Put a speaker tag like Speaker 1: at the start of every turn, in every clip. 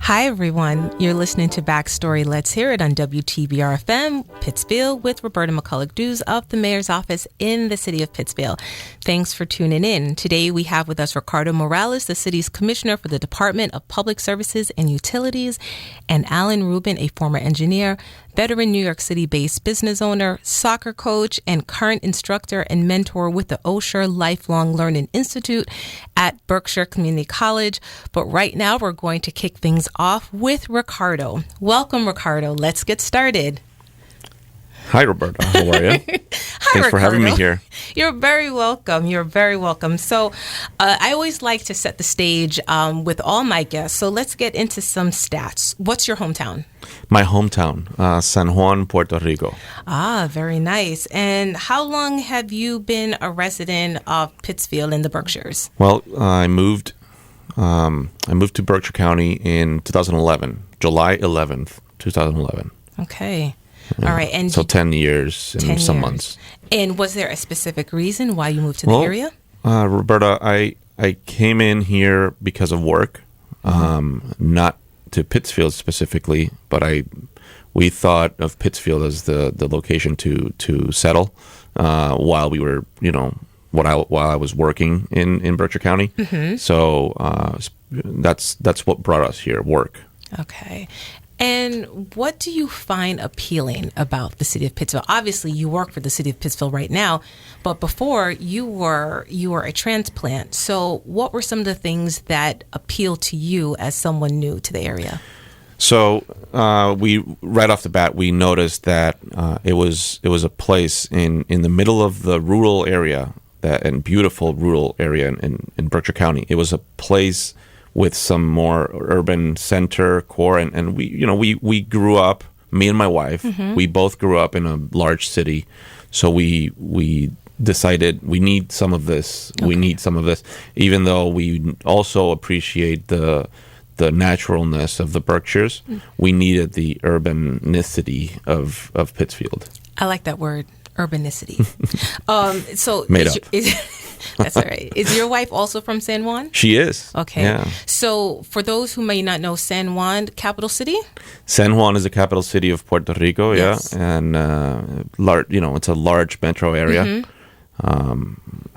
Speaker 1: Hi, everyone. You're listening to Backstory Let's Hear It on WTBR-FM, Pittsfield, with Roberta McCulloch-Dews of the Mayor's Office in the city of Pittsfield. Thanks for tuning in. Today, we have with us Ricardo Morales, the city's commissioner for the Department of Public Services and Utilities, and Alan Rubin, a former engineer, veteran New York City-based business owner, soccer coach, and current instructor and mentor with the Osher Lifelong Learning Institute at Berkshire Community College. But right now, we're going to kick things off with Ricardo. Welcome, Ricardo. Let's get started.
Speaker 2: Hi, Roberta. How are you?
Speaker 1: Hi,
Speaker 2: Thanks
Speaker 1: Ricardo.
Speaker 2: for having me here.
Speaker 1: You're very welcome. You're very welcome. So I always like to set the stage with all my guests. So let's get into some stats. What's your hometown?
Speaker 2: My hometown, San Juan, Puerto Rico.
Speaker 1: Ah, very nice. And how long have you been a resident of Pittsfield in the Berkshires?
Speaker 2: Well, I moved to Berkshire County in 2011, July 11th, 2011.
Speaker 1: Okay.
Speaker 2: Yeah.
Speaker 1: All right. And
Speaker 2: so 10 years and
Speaker 1: 10
Speaker 2: some
Speaker 1: years.
Speaker 2: months.
Speaker 1: And was there a specific reason why you moved to the area?
Speaker 2: Roberta, I came in here because of work, not to Pittsfield specifically, but we thought of Pittsfield as the location to settle while we were, while I was working in Berkshire County. Mm-hmm. So that's what brought us here, work.
Speaker 1: Okay. And what do you find appealing about the city of Pittsfield? Obviously, you work for the city of Pittsfield right now, but before you were a transplant. So what were some of the things that appealed to you as someone new to the area?
Speaker 2: So we right off the bat, we noticed that it was a place in the middle of the rural area, and beautiful rural area in Berkshire County. It was a place with some more urban center core, and we grew up. Me and my wife, we both grew up in a large city, so we decided we need some of this. Okay. We need some of this, even though we also appreciate the naturalness of the Berkshires. We needed the urbanicity of Pittsfield.
Speaker 1: I like that word, urbanicity. So
Speaker 2: made up.
Speaker 1: That's all right. Is your wife also from San Juan?
Speaker 2: She is.
Speaker 1: Okay.
Speaker 2: Yeah.
Speaker 1: So for those who may not know, San Juan, capital city?
Speaker 2: San Juan is the capital city of Puerto Rico,
Speaker 1: yes.
Speaker 2: Yeah. And it's a large metro area. Mm-hmm.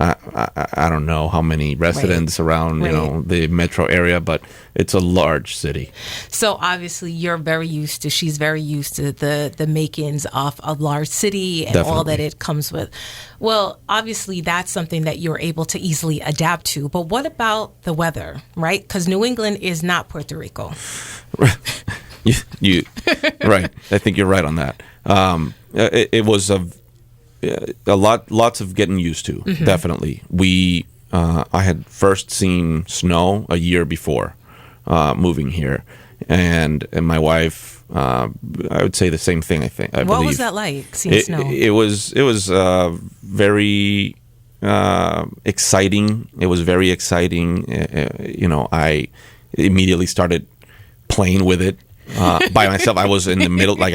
Speaker 2: I don't know how many residents around, the metro area, but it's a large city.
Speaker 1: So obviously she's very used to the makings of a large city and
Speaker 2: Definitely.
Speaker 1: all that it comes with. Well, obviously that's something that you're able to easily adapt to. But what about the weather, right? Because New England is not Puerto Rico.
Speaker 2: you right. I think you're right on that. It was lots of getting used to. Mm-hmm. Definitely. I had first seen snow a year before moving here, and my wife, I would say the same thing. I believe.
Speaker 1: What was that like, seeing snow?
Speaker 2: It was very exciting. It was very exciting. I immediately started playing with it by myself. I was in the middle, like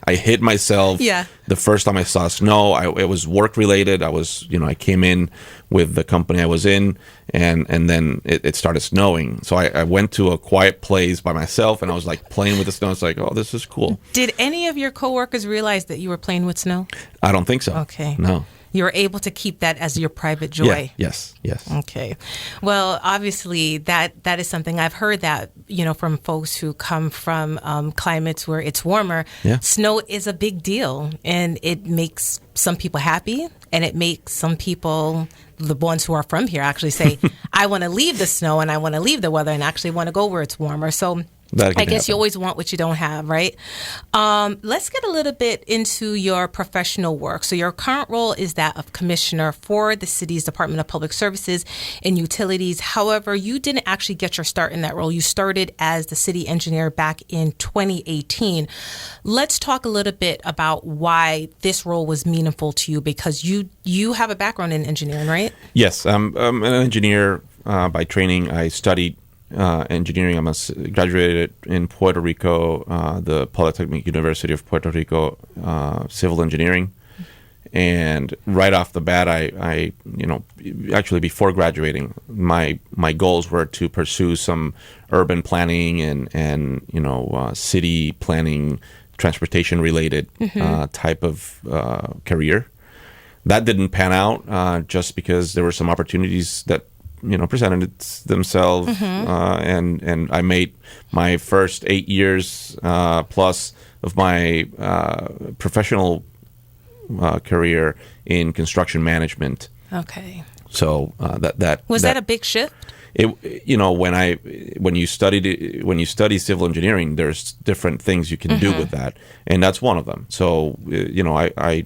Speaker 2: I hit myself.
Speaker 1: Yeah.
Speaker 2: The first time I saw snow, it was work related. I came in with the company I was in, and then it started snowing. So I went to a quiet place by myself, and I was like playing with the snow. It's like, oh, this is cool.
Speaker 1: Did any of your coworkers realize that you were playing with snow?
Speaker 2: I don't think so.
Speaker 1: Okay.
Speaker 2: No.
Speaker 1: You were able to keep that as your private joy.
Speaker 2: Yeah. Yes.
Speaker 1: Okay. Well, obviously that is something I've heard that, from folks who come from climates where it's warmer.
Speaker 2: Yeah.
Speaker 1: Snow is a big deal, and it makes some people happy, and it makes some people, the ones who are from here, actually say, I want to leave the snow and I want to leave the weather and actually want to go where it's warmer. So I guess you always want what you don't have, right? Let's get a little bit into your professional work. So your current role is that of commissioner for the city's Department of Public Services and Utilities. However, you didn't actually get your start in that role. You started as the city engineer back in 2018. Let's talk a little bit about why this role was meaningful to you, because you have a background in engineering, right?
Speaker 2: Yes, I'm an engineer by training. I studied engineering. I graduated in Puerto Rico, the Polytechnic University of Puerto Rico, civil engineering, And right off the bat, I actually before graduating, my goals were to pursue some urban planning and city planning, transportation related type of career. That didn't pan out just because there were some opportunities that presented themselves, and I made my first 8 years plus of my professional career in construction management.
Speaker 1: Okay.
Speaker 2: So that
Speaker 1: was that a big shift?
Speaker 2: When you study civil engineering, there's different things you can do with that, and that's one of them. So I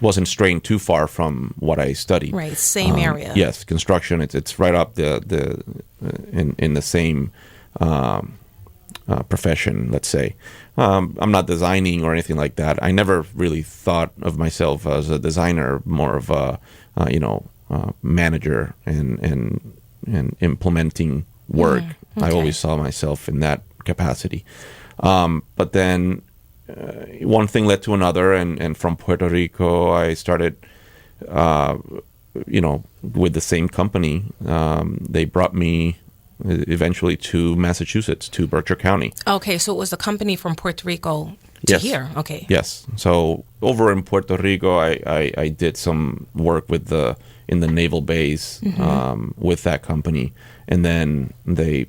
Speaker 2: wasn't straying too far from what I studied.
Speaker 1: Right, same area.
Speaker 2: Yes, construction. It's right up in the same profession. Let's say I'm not designing or anything like that. I never really thought of myself as a designer, more of a manager and implementing work.
Speaker 1: Okay.
Speaker 2: I always saw myself in that capacity. But then one thing led to another, and from Puerto Rico, I started, with the same company. They brought me eventually to Massachusetts, to Berkshire County.
Speaker 1: Okay, so it was a company from Puerto Rico to here. Okay.
Speaker 2: Yes. So over in Puerto Rico, I did some work in the naval base with that company, and then they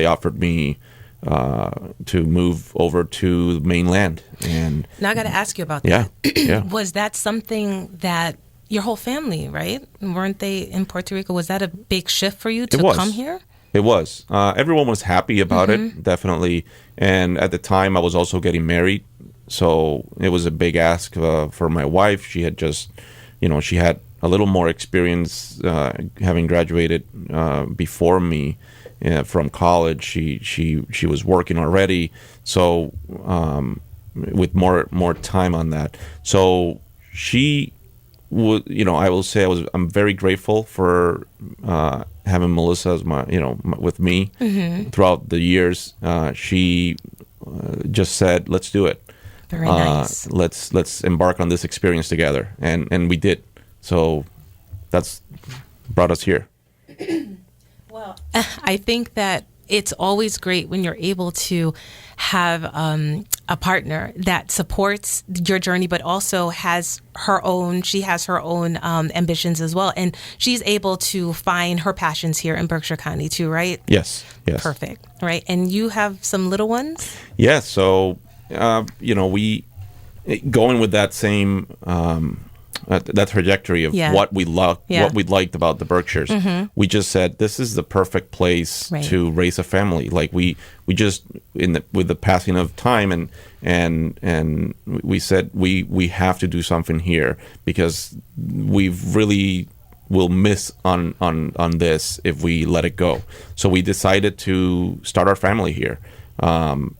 Speaker 2: offered me to move over to the mainland. And
Speaker 1: now I got to ask you about that.
Speaker 2: Yeah.
Speaker 1: Was that something that your whole family, right? Weren't they in Puerto Rico? Was that a big shift for you to come here?
Speaker 2: It was. Everyone was happy about it, definitely. And at the time, I was also getting married, so it was a big ask for my wife. She had just, she had a little more experience having graduated before me. From college, she was working already, so with more time on that. So she would, I will say I'm very grateful for having Melissa as with me throughout the years. She just said, "Let's do it.
Speaker 1: Very nice.
Speaker 2: Let's embark on this experience together," and we did. So that's brought us here.
Speaker 1: Well, I think that it's always great when you're able to have a partner that supports your journey, but also has her own ambitions as well. And she's able to find her passions here in Berkshire County too, right?
Speaker 2: Yes.
Speaker 1: Perfect. Right. And you have some little ones?
Speaker 2: Yes. So, we going with that same that trajectory of what we liked about the Berkshires. We just said this is the perfect place to raise a family. Like we just with the passing of time and we said we have to do something here because we really will miss on this if we let it go. So we decided to start our family here, and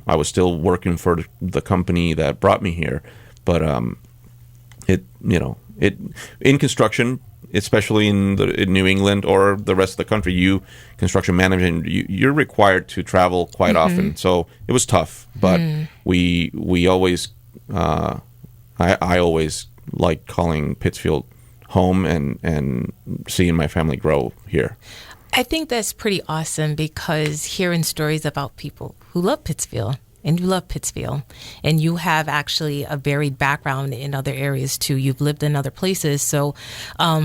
Speaker 2: I was still working for the company that brought me here. But it in construction, especially in New England or the rest of the country, construction management, you're required to travel quite often. So it was tough, but we always I always like calling Pittsfield home and seeing my family grow here.
Speaker 1: I think that's pretty awesome because hearing stories about people who love Pittsfield. And you love Pittsfield, and you have actually a varied background in other areas too. You've lived in other places. So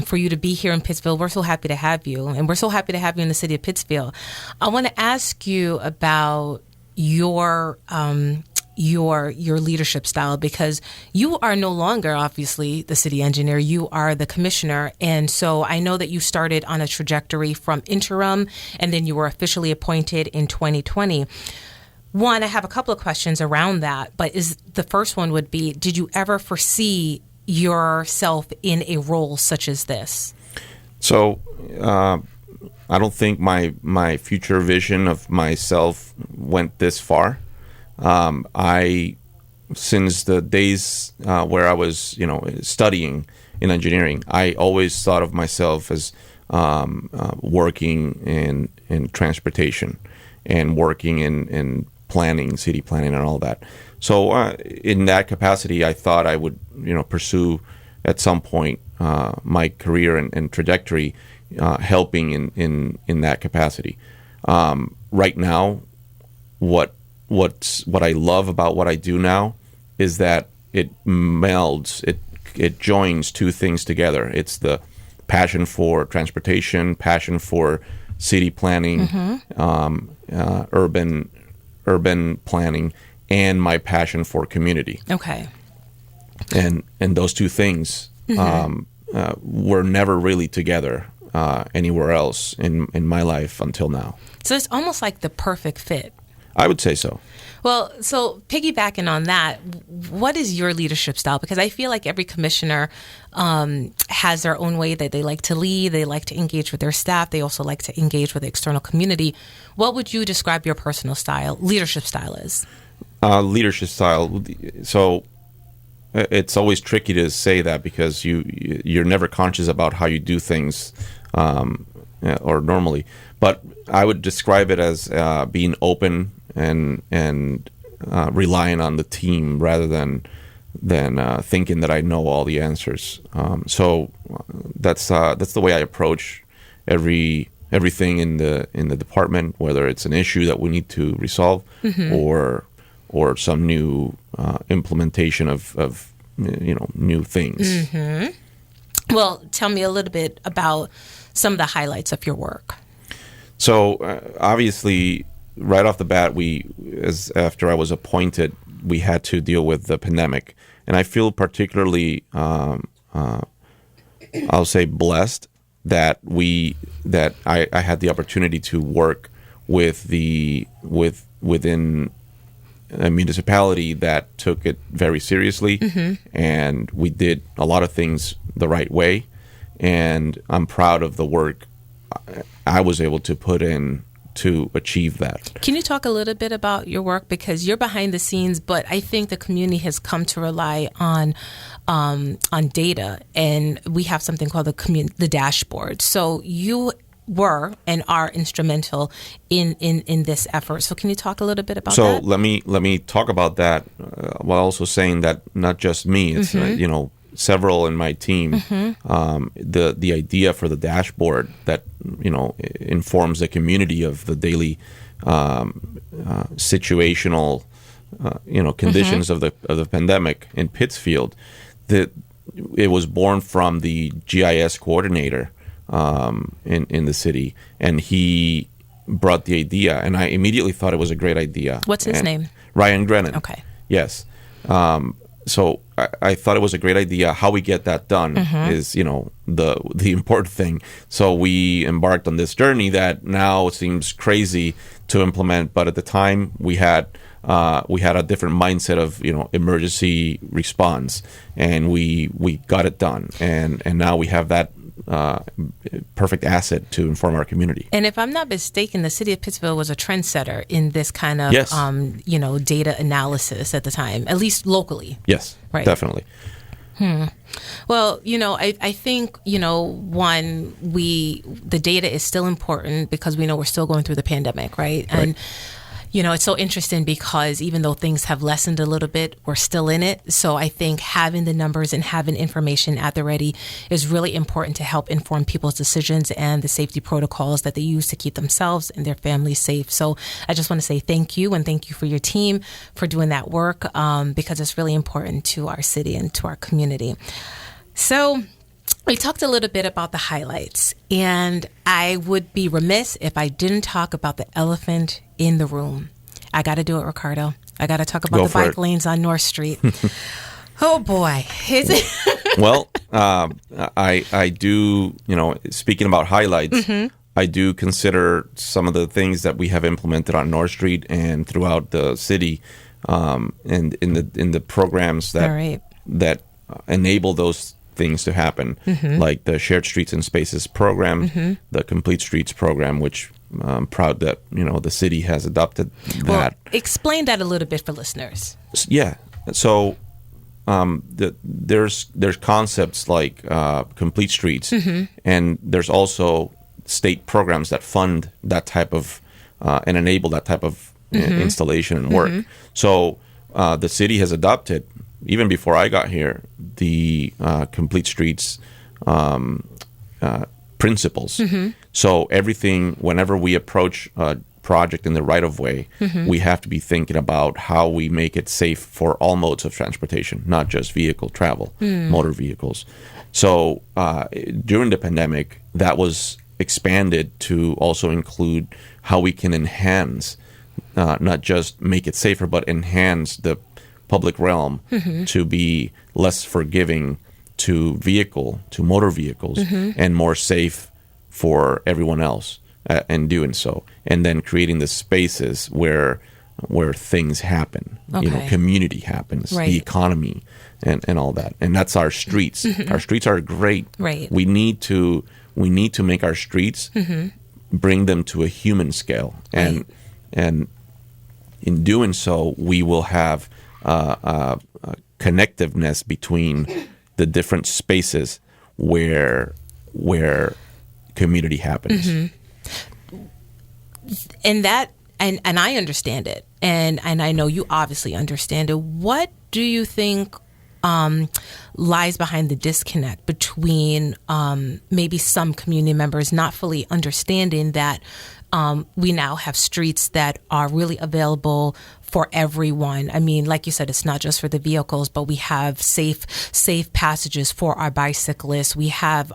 Speaker 1: for you to be here in Pittsfield, we're so happy to have you. And we're so happy to have you in the city of Pittsfield. I want to ask you about your leadership style, because you are no longer, obviously, the city engineer. You are the commissioner. And so I know that you started on a trajectory from interim, and then you were officially appointed in 2020. One, I have a couple of questions around that, but the first one would be, did you ever foresee yourself in a role such as this? So
Speaker 2: I don't think my future vision of myself went this far. Since the days where I was, studying in engineering, I always thought of myself as working in transportation and working in planning, city planning, and all that. So in that capacity, I thought I would, pursue at some point my career and trajectory helping in that capacity. Right now, what I love about what I do now is that it melds, it joins two things together. It's the passion for transportation, passion for city planning, urban planning, and my passion for community.
Speaker 1: Okay.
Speaker 2: And those two things were never really together anywhere else in my life until now.
Speaker 1: So it's almost like the perfect fit.
Speaker 2: I would say so.
Speaker 1: Well, so piggybacking on that, what is your leadership style? Because I feel like every commissioner has their own way that they like to lead. They like to engage with their staff. They also like to engage with the external community. What would you describe your personal style, leadership style as?
Speaker 2: Leadership style. So it's always tricky to say that because you're never conscious about how you do things or normally. But I would describe it as being open and relying on the team rather than thinking that I know all the answers. So that's the way I approach everything in the department, whether it's an issue that we need to resolve or some new implementation of new things.
Speaker 1: Well, tell me a little bit about some of the highlights of your work.
Speaker 2: So obviously, right off the bat, after I was appointed, we had to deal with the pandemic, and I feel particularly, I'll say, blessed that I had the opportunity to work within a municipality that took it very seriously, and we did a lot of things the right way, and I'm proud of the work I was able to put in to achieve that.
Speaker 1: Can you talk a little bit about your work? Because you're behind the scenes, but I think the community has come to rely on data, and we have something called the dashboard. So you were and are instrumental in this effort. So can you talk a little bit about that?
Speaker 2: So let me talk about that while also saying that not just me, it's several in my team. The idea for the dashboard that informs the community of the daily situational conditions of the pandemic in Pittsfield. It was born from the GIS coordinator in the city, and he brought the idea, and I immediately thought it was a great idea.
Speaker 1: What's his name?
Speaker 2: Ryan Grennan.
Speaker 1: Okay.
Speaker 2: Yes. So I thought it was a great idea. How we get that done is, the important thing. So we embarked on this journey that now seems crazy to implement, but at the time we had a different mindset of emergency response, and we got it done, and now we have that perfect asset to inform our community.
Speaker 1: And if I'm not mistaken, the city of Pittsfield was a trendsetter in this kind of
Speaker 2: yes.
Speaker 1: Data analysis at the time, at least locally.
Speaker 2: Yes, right. Definitely.
Speaker 1: Well, I think, the data is still important because we know we're still going through the pandemic, right? And it's so interesting because even though things have lessened a little bit, we're still in it. So I think having the numbers and having information at the ready is really important to help inform people's decisions and the safety protocols that they use to keep themselves and their families safe. So I just want to say thank you, and thank you for your team for doing that work because it's really important to our city and to our community. So we talked a little bit about the highlights, and I would be remiss if I didn't talk about the elephant in the room. I got to do it, Ricardo. I got to talk about the bike lanes on North Street. Oh, boy.
Speaker 2: Well, I do, speaking about highlights, I do consider some of the things that we have implemented on North Street and throughout the city and in the programs that enable those things to happen, like the Shared Streets and Spaces program, the Complete Streets program, which I'm proud that the city has adopted that.
Speaker 1: Well, explain that a little bit for listeners.
Speaker 2: Yeah, so there's concepts like Complete Streets, and there's also state programs that fund that type of and enable that type of installation and work. So the city has adopted, even before I got here, the Complete Streets principles. So everything, whenever we approach a project in the right-of-way, we have to be thinking about how we make it safe for all modes of transportation, not just vehicle travel, motor vehicles. So during the pandemic, that was expanded to also include how we can enhance, not just make it safer, but enhance the public realm to be less forgiving to motor vehicles, and more safe for everyone else in doing so. And then creating the spaces where things happen, community happens, the economy, and all that. And that's our streets. Our streets are great.
Speaker 1: Right.
Speaker 2: We need to make our streets, bring them to a human scale, and in doing so, we will have a connectiveness between the different spaces where community happens.
Speaker 1: And that, and I understand it, and I know you obviously understand it. What do you think lies behind the disconnect between maybe some community members not fully understanding that we now have streets that are really available for everyone? I mean, like you said, it's not just for the vehicles, but we have safe passages for our bicyclists. We have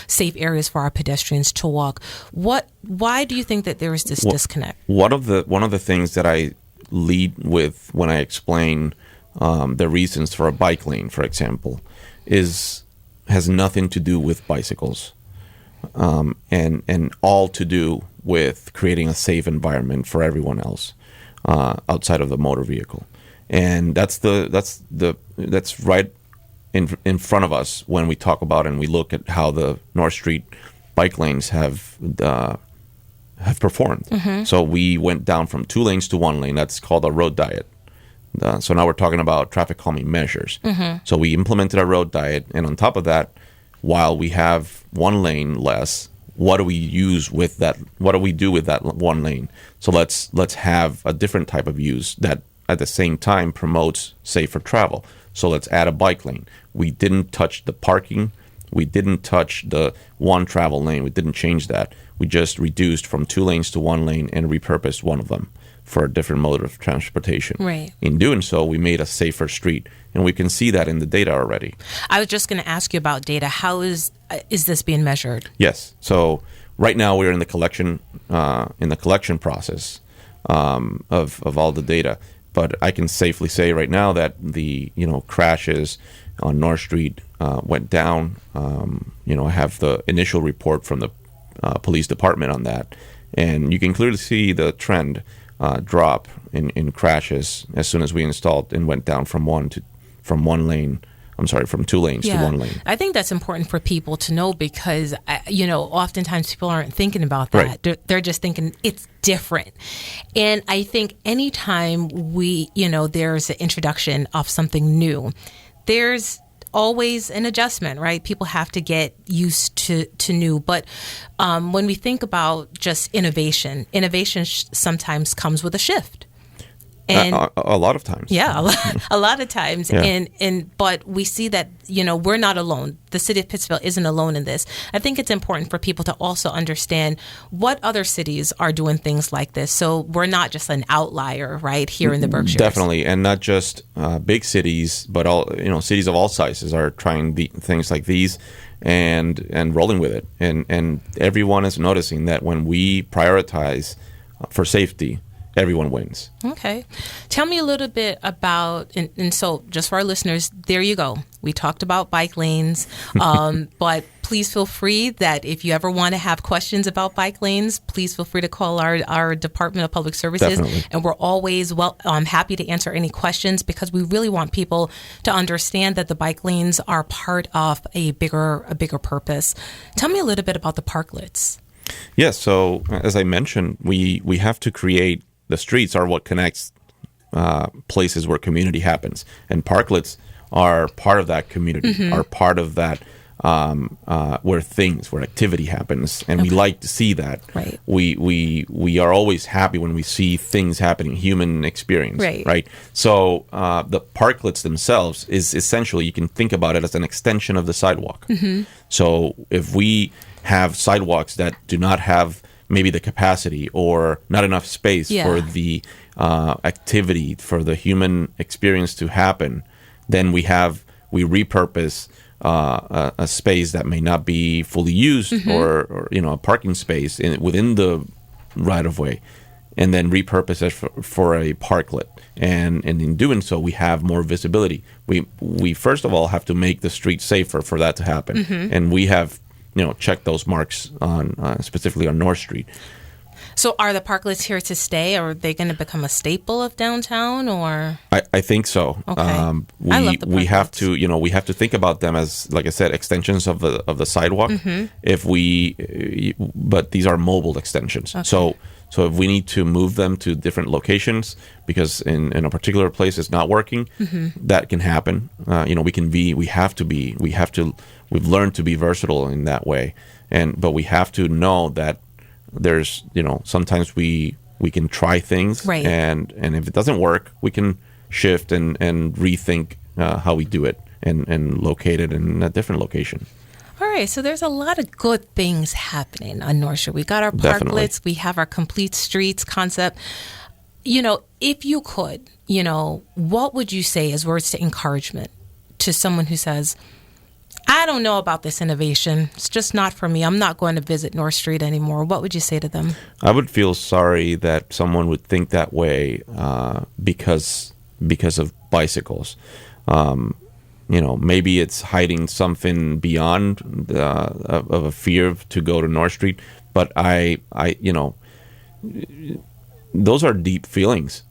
Speaker 1: safe areas for our pedestrians to walk. Why do you think that there is this disconnect?
Speaker 2: One of the things that I lead with when I explain the reasons for a bike lane, for example, has nothing to do with bicycles, and all to do with creating a safe environment for everyone else outside of the motor vehicle. And that's right in front of us when we talk about and we look at how the North Street bike lanes have performed. So we went down from 2 lanes to 1 lane. That's called a road diet. So now we're talking about traffic calming measures. So we implemented a road diet, and on top of that, while we have 1 lane less, what do we use with that? What do we do with that 1 lane? So let's have a different type of use that at the same time promotes safer travel. So let's add a bike lane. We didn't touch the parking. We didn't touch the 1 travel lane. We didn't change that. We just reduced from 2 lanes to 1 lane and repurposed one of them for a different mode of transportation.
Speaker 1: Right.
Speaker 2: In doing so, we made a safer street, and we can see that in the data already.
Speaker 1: I was just going to ask you about data. How is this being measured?
Speaker 2: Yes. So right now we're in the collection process of all the data. But I can safely say right now that the crashes on North Street went down. I have the initial report from the police department on that, and you can clearly see the trend drop in crashes as soon as we installed and went down from 2 lanes to 1 lane.
Speaker 1: I think that's important for people to know because, oftentimes people aren't thinking about that.
Speaker 2: Right.
Speaker 1: They're just thinking it's different. And I think anytime there's an introduction of something new, there's always an adjustment, right? People have to get used to new. But when we think about just innovation sometimes comes with a shift. And
Speaker 2: a lot of times.
Speaker 1: Yeah, a lot of times.
Speaker 2: Yeah.
Speaker 1: But we see that, we're not alone. The city of Pittsfield isn't alone in this. I think it's important for people to also understand what other cities are doing things like this. So we're not just an outlier, right, here in the Berkshires.
Speaker 2: Definitely. And not just big cities, but all cities of all sizes are trying things like these and rolling with it. And everyone is noticing that when we prioritize for safety, everyone wins.
Speaker 1: Okay. Tell me a little bit about, and so just for our listeners, there you go. We talked about bike lanes, but please feel free that if you ever want to have questions about bike lanes, please feel free to call our Department of Public Services.
Speaker 2: Definitely.
Speaker 1: And we're always happy to answer any questions because we really want people to understand that the bike lanes are part of a bigger purpose. Tell me a little bit about the parklets.
Speaker 2: Yes. So as I mentioned, we have to create. The streets are what connects places where community happens. And parklets are part of that community, are part of that where activity happens, and we like to see that.
Speaker 1: Right.
Speaker 2: We are always happy when we see things happening, human experience. Right. So the parklets themselves is essentially, you can think about it as an extension of the sidewalk. So if we have sidewalks that do not have maybe the capacity or not enough space for the activity, for the human experience to happen, then we repurpose a space that may not be fully used, or a parking space within the right of way, and then repurpose it for a parklet. And in doing so, we have more visibility. We first of all have to make the street safer for that to happen, and we have checked those marks on specifically on North Street.
Speaker 1: So are the parklets here to stay, or are they going to become a staple of downtown, or? I
Speaker 2: think so.
Speaker 1: Okay. I love the parklets.
Speaker 2: We have to think about them as, like I said, extensions of the sidewalk. But these are mobile extensions. Okay. So if we need to move them to different locations because in a particular place it's not working, that can happen. We've learned to be versatile in that way, but we have to know that there's sometimes we can try things,
Speaker 1: right,
Speaker 2: and if it doesn't work, we can shift and rethink how we do it and locate it in a different location.
Speaker 1: All right, so there's a lot of good things happening on North Shore. We got our parklets, we have our complete streets concept. If you could, what would you say as words to encouragement to someone who says, I don't know about this innovation. It's just not for me. I'm not going to visit North Street anymore. What would you say to them?
Speaker 2: I would feel sorry that someone would think that way because of bicycles. Maybe it's hiding something beyond of a fear to go to North Street. But those are deep feelings.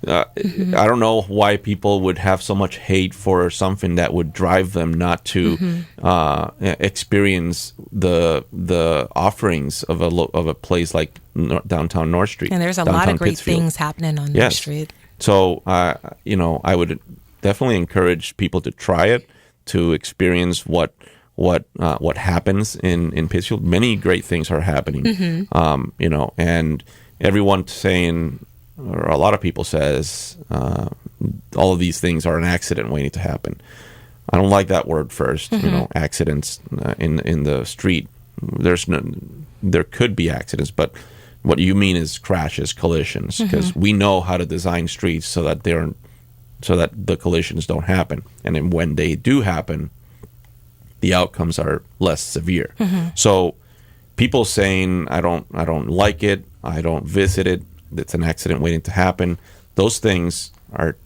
Speaker 2: I don't know why people would have so much hate for something that would drive them not to experience the offerings of a place like downtown North Street.
Speaker 1: And there's a lot of great
Speaker 2: Pittsfield.
Speaker 1: Things happening on North Street.
Speaker 2: So, I would definitely encourage people to try it, to experience what happens in Pittsfield. Many great things are happening, and everyone saying, or a lot of people says, all of these things are an accident waiting to happen. I don't like that word first. Accidents in the street. There could be accidents, but what you mean is crashes, collisions, because we know how to design streets so that the collisions don't happen, and then when they do happen, the outcomes are less severe. So, people saying I don't like it, I don't visit it, it's an accident waiting to happen. Those things are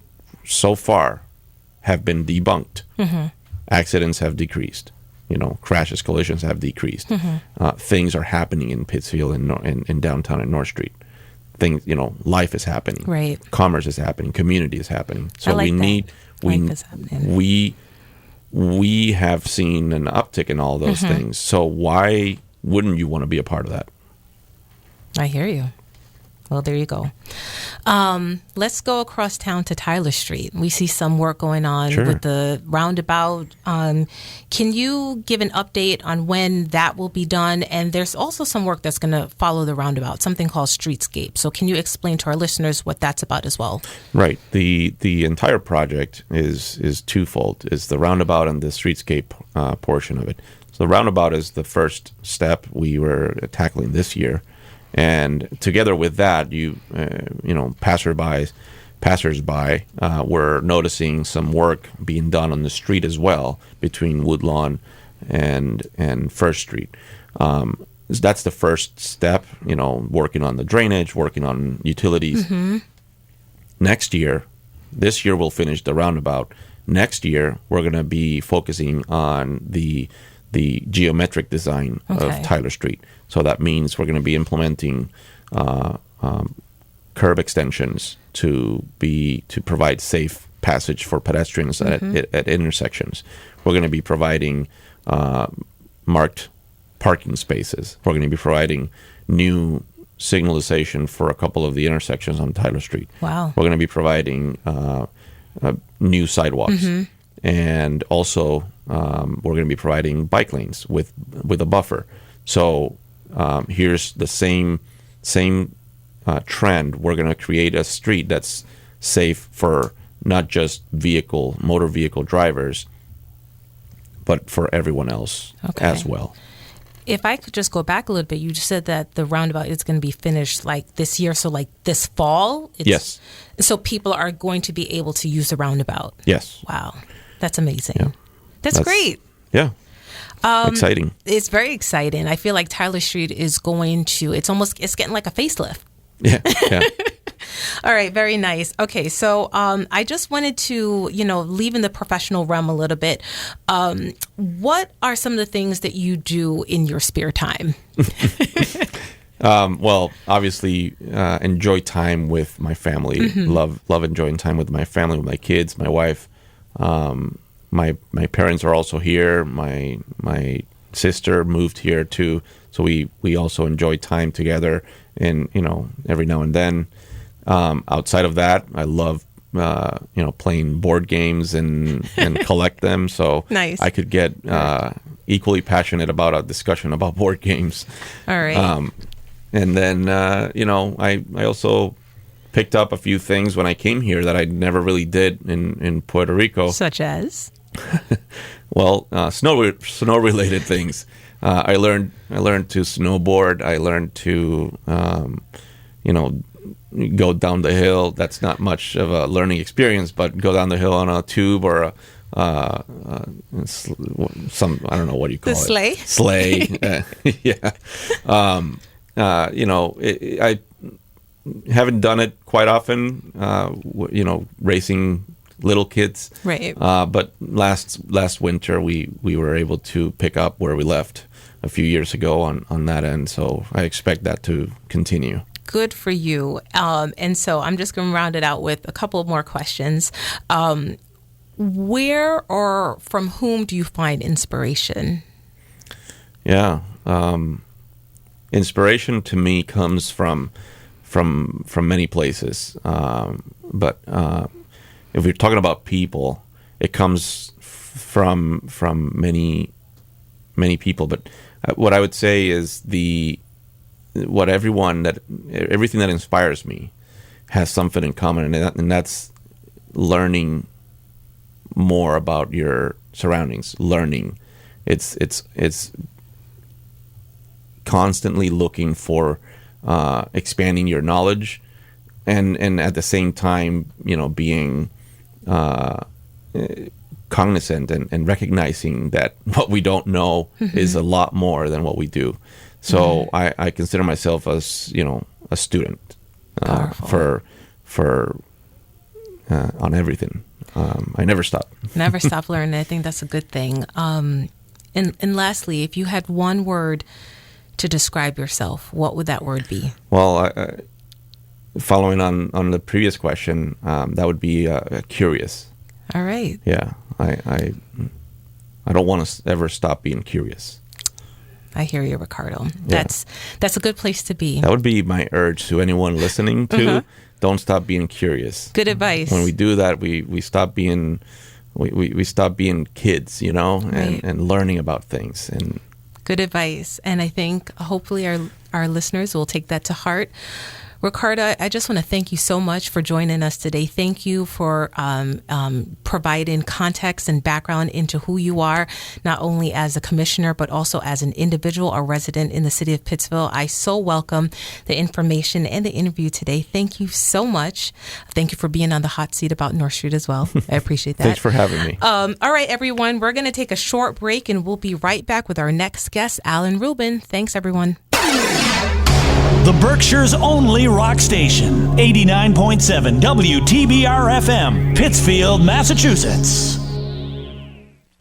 Speaker 2: so far have been debunked. Accidents have decreased. Crashes, collisions have decreased. Things are happening in Pittsfield and in downtown and North Street. Things, life is happening.
Speaker 1: Right.
Speaker 2: Commerce is happening. Community is happening. So
Speaker 1: life is happening.
Speaker 2: We have seen an uptick in all those things. So why wouldn't you want to be a part of that?
Speaker 1: I hear you. Well, there you go. Let's go across town to Tyler Street. We see some work going on with the roundabout. Can you give an update on when that will be done? And there's also some work that's going to follow the roundabout, something called Streetscape. So can you explain to our listeners what that's about as well? Right.
Speaker 2: The entire project is twofold. It's the roundabout and the Streetscape portion of it. So the roundabout is the first step we were tackling this year. And together with that, passersby were noticing some work being done on the street as well between Woodlawn and First Street. That's the first step, working on the drainage, working on utilities. This year we'll finish the roundabout. Next year, we're going to be focusing on the geometric design of Tyler Street. So that means we're going to be implementing curb extensions to provide safe passage for pedestrians at intersections. We're going to be providing marked parking spaces. We're going to be providing new signalization for a couple of the intersections on Tyler Street.
Speaker 1: Wow.
Speaker 2: We're going to be providing new sidewalks. And also we're going to be providing bike lanes with a buffer. So here's the same trend. We're going to create a street that's safe for not just motor vehicle drivers, but for everyone else as well.
Speaker 1: If I could just go back a little bit, you just said that the roundabout is going to be finished like this year, so like this fall?
Speaker 2: Yes.
Speaker 1: So people are going to be able to use the roundabout?
Speaker 2: Yes.
Speaker 1: Wow. That's amazing.
Speaker 2: Yeah.
Speaker 1: That's great.
Speaker 2: Yeah. Exciting.
Speaker 1: It's very exciting. I feel like Tyler Street is it's getting like a facelift.
Speaker 2: Yeah.
Speaker 1: All right. Very nice. Okay. So I just wanted to, leave in the professional realm a little bit. What are some of the things that you do in your spare time?
Speaker 2: Well, obviously, enjoy time with my family. Mm-hmm. Love enjoying time with my family, with my kids, my wife. My parents are also here. My sister moved here too, so we also enjoy time together. And every now and then. Outside of that, I love playing board games and collect them. So
Speaker 1: nice.
Speaker 2: I could get equally passionate about a discussion about board games.
Speaker 1: All right.
Speaker 2: And then I also picked up a few things when I came here that I never really did in Puerto Rico.
Speaker 1: Such as?
Speaker 2: Well, snow related things. I learned to snowboard. I learned to go down the hill. That's not much of a learning experience, but go down the hill on a tube or I don't know, what do you call
Speaker 1: it?
Speaker 2: Sleigh. Yeah. I haven't done it quite often. Racing little kids.
Speaker 1: Right.
Speaker 2: But last winter we were able to pick up where we left a few years ago on that end. So I expect that to continue.
Speaker 1: Good for you. And so I'm just going to round it out with a couple more questions. Where or from whom do you find inspiration?
Speaker 2: Yeah. Inspiration to me comes from many places. But if we're talking about people, it comes from many people. But what I would say is everything that inspires me has something in common, and that's learning more about your surroundings. Learning, it's constantly looking for expanding your knowledge, and at the same time, being cognizant and recognizing that what we don't know is a lot more than what we do. So I consider myself as a student for on everything. I never stop.
Speaker 1: Never stop learning. I think that's a good thing. And lastly, if you had one word to describe yourself, what would that word be?
Speaker 2: Well, following on the previous question, that would be curious.
Speaker 1: All right.
Speaker 2: Yeah, I don't want to ever stop being curious.
Speaker 1: I hear you, Ricardo. Yeah. That's a good place to be.
Speaker 2: That would be my urge to anyone listening to. Don't stop being curious.
Speaker 1: Good advice.
Speaker 2: When we do that, we stop being we stop being kids,
Speaker 1: Right.
Speaker 2: and learning about things. And
Speaker 1: good advice. And I think hopefully our listeners will take that to heart. Ricardo, I just want to thank you so much for joining us today. Thank you for providing context and background into who you are, not only as a commissioner, but also as an individual or resident in the city of Pittsfield. I so welcome the information and the interview today. Thank you so much. Thank you for being on the hot seat about North Street as well. I appreciate that.
Speaker 2: Thanks for having me.
Speaker 1: All right, everyone. We're going to take a short break, and we'll be right back with our next guest, Alan Rubin. Thanks, everyone.
Speaker 3: The Berkshire's only rock station, 89.7 WTBR-FM, Pittsfield, Massachusetts.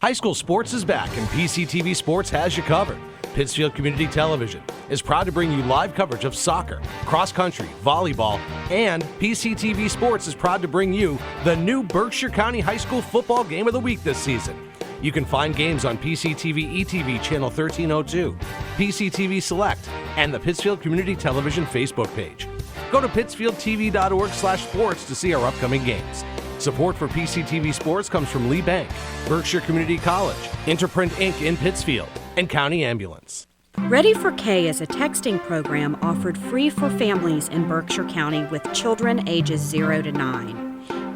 Speaker 4: High school sports is back, and PCTV Sports has you covered. Pittsfield Community Television is proud to bring you live coverage of soccer, cross-country, volleyball, and PCTV Sports is proud to bring you the new Berkshire County High School Football Game of the Week this season. You can find games on PCTV ETV Channel 1302, PCTV Select, and the Pittsfield Community Television Facebook page. Go to pittsfieldtv.org/sports to see our upcoming games. Support for PCTV Sports comes from Lee Bank, Berkshire Community College, Interprint Inc. in Pittsfield, and County Ambulance.
Speaker 5: Ready for K is a texting program offered free for families in Berkshire County with children ages 0 to 9.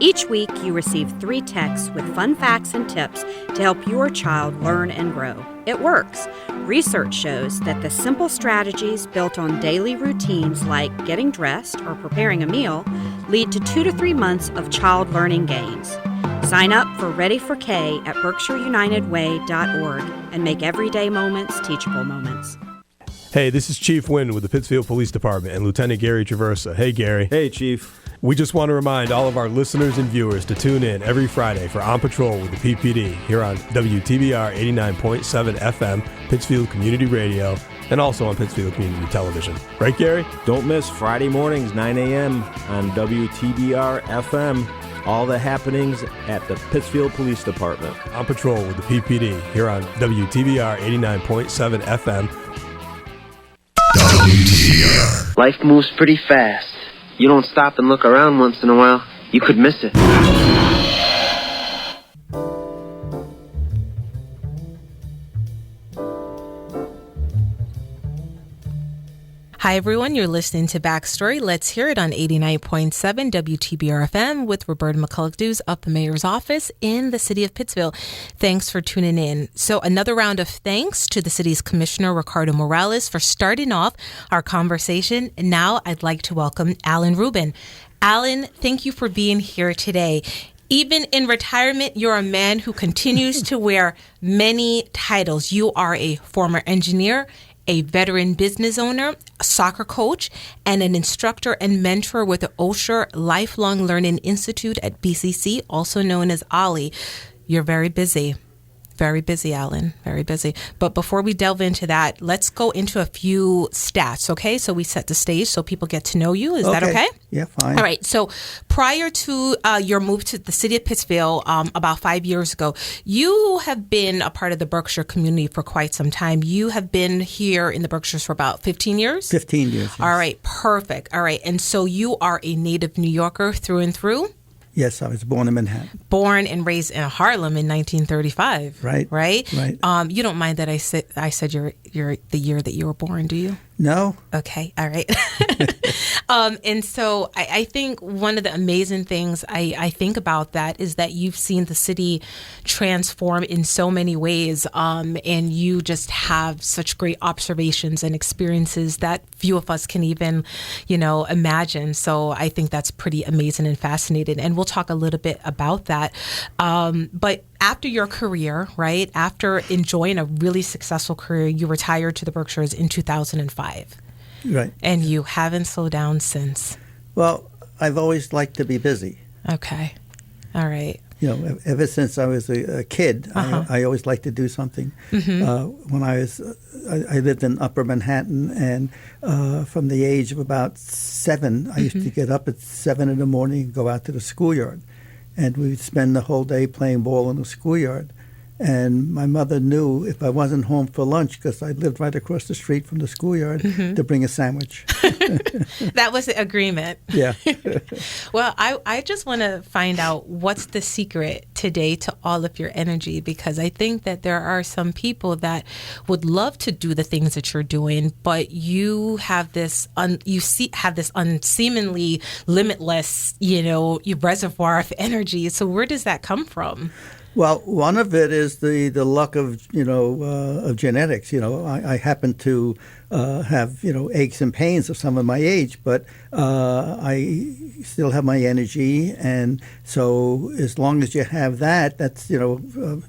Speaker 5: Each week, you receive 3 texts with fun facts and tips to help your child learn and grow. It works. Research shows that the simple strategies built on daily routines like getting dressed or preparing a meal lead to 2 to 3 months of child learning gains. Sign up for Ready for K at berkshireunitedway.org and make everyday moments teachable moments.
Speaker 6: Hey, this is Chief Wynn with the Pittsfield Police Department and Lieutenant Gary Traversa. Hey, Gary.
Speaker 7: Hey, Chief.
Speaker 6: We just want to remind all of our listeners and viewers to tune in every Friday for On Patrol with the PPD here on WTBR 89.7 FM, Pittsfield Community Radio, and also on Pittsfield Community Television. Right, Gary?
Speaker 7: Don't miss Friday mornings, 9 a.m. on WTBR-FM. All the happenings at the Pittsfield Police Department.
Speaker 6: On Patrol with the PPD here on WTBR 89.7 FM.
Speaker 8: WTBR. Life moves pretty fast. You don't stop and look around once in a while, you could miss it.
Speaker 1: Hi, everyone. You're listening to Backstory. Let's hear it on 89.7 WTBR-FM with Roberta McCulloch-Dews of the Mayor's Office in the city of Pittsfield. Thanks for tuning in. So another round of thanks to the city's Commissioner, Ricardo Morales, for starting off our conversation. And now I'd like to welcome Alan Rubin. Alan, thank you for being here today. Even in retirement, you're a man who continues to wear many titles. You are a former engineer, a veteran business owner, a soccer coach, and an instructor and mentor with the Osher Lifelong Learning Institute at BCC, also known as OLLI. You're very busy. Very busy, Alan. Very busy. But before we delve into that, let's go into a few stats, okay? So we set the stage so people get to know you. Is that okay?
Speaker 9: Yeah, fine.
Speaker 1: All right. So prior to your move to the city of Pittsfield about 5 years ago, you have been a part of the Berkshire community for quite some time. You have been here in the Berkshires for about 15 years?
Speaker 9: 15 years, yes.
Speaker 1: All right. Perfect. All right. And so you are a native New Yorker through and through?
Speaker 9: Yes, I was born in Manhattan.
Speaker 1: Born and raised in Harlem in 1935.
Speaker 9: Right.
Speaker 1: Right?
Speaker 9: Right.
Speaker 1: You don't mind that I said you're the year that you were born, do you?
Speaker 9: No.
Speaker 1: Okay. All right. And so I think one of the amazing things I think about that is that you've seen the city transform in so many ways, and you just have such great observations and experiences that few of us can even, imagine. So I think that's pretty amazing and fascinating. And we'll talk a little bit about that. But after your career, right, after enjoying a really successful career, you retired to the Berkshires in 2005.
Speaker 9: Right.
Speaker 1: And you haven't slowed down since.
Speaker 9: Well, I've always liked to be busy.
Speaker 1: Okay. All right.
Speaker 9: Ever since I was a kid, I always liked to do something. Mm-hmm. When I lived in Upper Manhattan, and from the age of about 7, I used to get up at 7 in the morning and go out to the schoolyard. And we'd spend the whole day playing ball in the schoolyard. And my mother knew if I wasn't home for lunch, because I lived right across the street from the schoolyard, to bring a sandwich.
Speaker 1: That was the agreement.
Speaker 9: Yeah.
Speaker 1: Well, I just want to find out what's the secret today to all of your energy, because I think that there are some people that would love to do the things that you're doing, but you have this unseemingly limitless, reservoir of energy. So where does that come from?
Speaker 9: Well, one of it is the luck of of genetics. I happen to have aches and pains of some of my age, but I still have my energy, and so as long as you have that, that's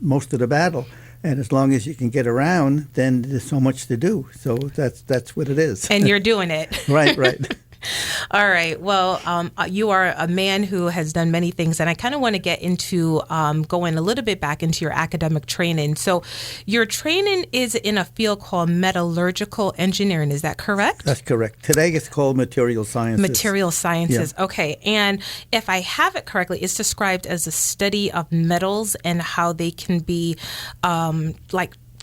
Speaker 9: most of the battle. And as long as you can get around, then there's so much to do. So that's what it is.
Speaker 1: And you're doing it.
Speaker 9: Right.
Speaker 1: All right. Well, you are a man who has done many things, and I kind of want to get into going a little bit back into your academic training. So your training is in a field called metallurgical engineering. Is that correct?
Speaker 9: That's correct. Today it's called material sciences.
Speaker 1: Material sciences.
Speaker 9: Yeah.
Speaker 1: Okay. And if I have it correctly, it's described as a study of metals and how they can be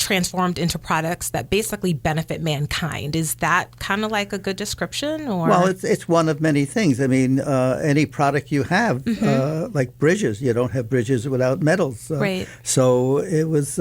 Speaker 1: transformed into products that basically benefit mankind. Is that kind of like a good description? Or
Speaker 9: Well, it's one of many things. I mean, any product you have, like bridges, you don't have bridges without metals.
Speaker 1: Right.
Speaker 9: So it was.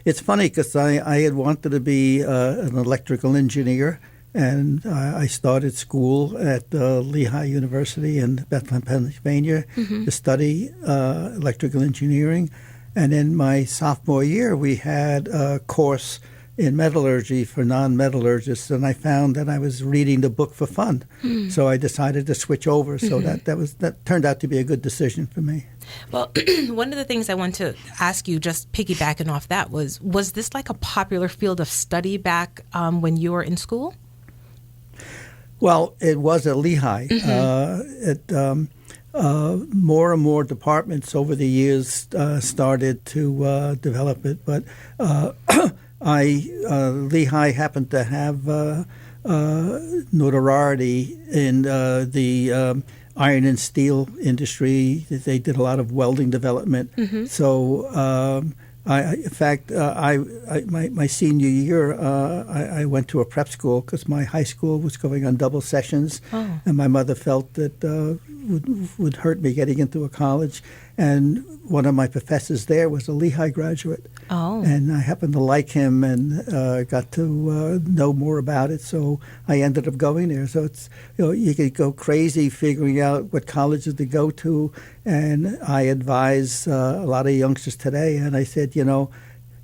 Speaker 9: It's funny because I had wanted to be an electrical engineer. And I started school at Lehigh University in Bethlehem, Pennsylvania, to study electrical engineering. And in my sophomore year, we had a course in metallurgy for non-metallurgists, and I found that I was reading the book for fun. So I decided to switch over. So that turned out to be a good decision for me.
Speaker 1: Well, one of the things I want to ask you, just piggybacking off that, was this like a popular field of study back when you were in school?
Speaker 9: Well, it was at Lehigh. More and more departments over the years started to develop it, but Lehigh happened to have notoriety in the iron and steel industry. They did a lot of welding development. So my senior year, I went to a prep school because my high school was going on double sessions, and my mother felt that would hurt me getting into a college. And one of my professors there was a Lehigh graduate, and I happened to like him and got to know more about it. So I ended up going there. So it's you could go crazy figuring out what colleges to go to, and I advise a lot of youngsters today. And I said,